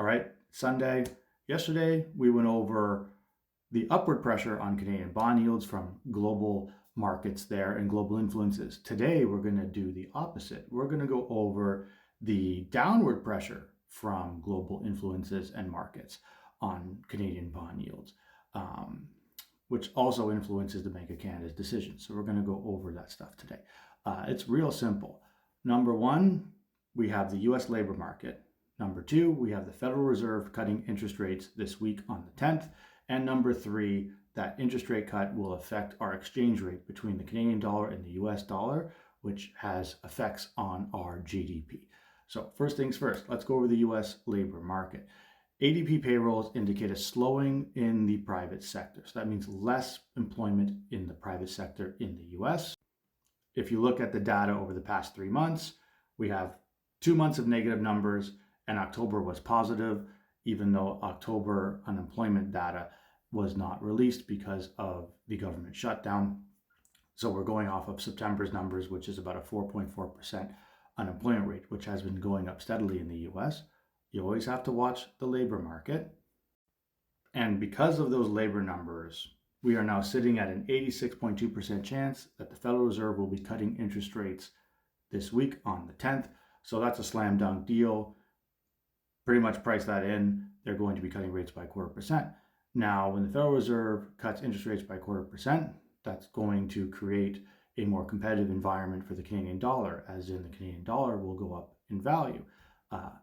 right, Sunday. Yesterday, we went over the upward pressure on Canadian bond yields from global markets there and global influences. Today, we're going to do the opposite. We're going to go over the downward pressure from global influences and markets on Canadian bond yields, which also influences the Bank of Canada's decisions. So we're going to go over that stuff today. It's real simple. Number one, we have the US labor market. Number two, we have the Federal Reserve cutting interest rates this week on the 10th. And number three, that interest rate cut will affect our exchange rate between the Canadian dollar and the US dollar, which has effects on our GDP. So first things first, let's go over the US labor market. ADP payrolls indicate a slowing in the private sector. So that means less employment in the private sector in the US. If you look at the data over the past 3 months, we have 2 months of negative numbers, and October was positive, even though October unemployment data was not released because of the government shutdown. So we're going off of September's numbers, which is about a 4.4% unemployment rate, which has been going up steadily in the US. You always have to watch the labor market. And because of those labor numbers, we are now sitting at an 86.2% chance that the Federal Reserve will be cutting interest rates this week on the 10th. So that's a slam dunk deal. Pretty much price that in. They're going to be cutting rates by 0.25%. Now, when the Federal Reserve cuts interest rates by 0.25%, that's going to create a more competitive environment for the Canadian dollar, as in the Canadian dollar will go up in value.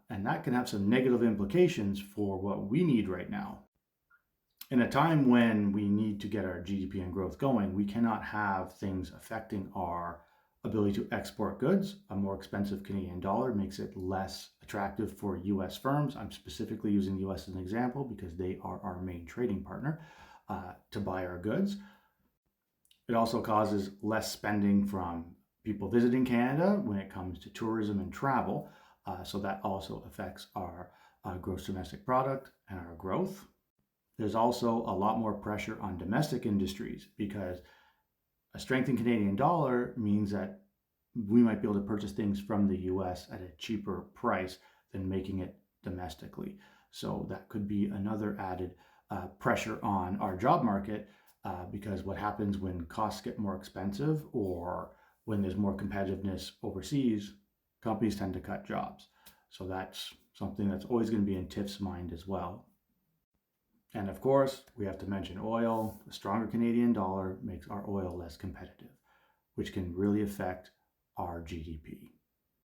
And that can have some negative implications for what we need right now. In a time when we need to get our GDP and growth going, we cannot have things affecting our ability to export goods. A more expensive Canadian dollar makes it less attractive for US firms. I'm specifically using the US as an example because they are our main trading partner to buy our goods. It also causes less spending from people visiting Canada when it comes to tourism and travel. So that also affects our gross domestic product and our growth. There's also a lot more pressure on domestic industries because a strengthened Canadian dollar means that we might be able to purchase things from the US at a cheaper price than making it domestically. So that could be another added pressure on our job market because what happens when costs get more expensive or when there's more competitiveness overseas, companies tend to cut jobs. So that's something that's always going to be in TIF's mind as well. And of course, we have to mention oil. A stronger Canadian dollar makes our oil less competitive, which can really affect our GDP.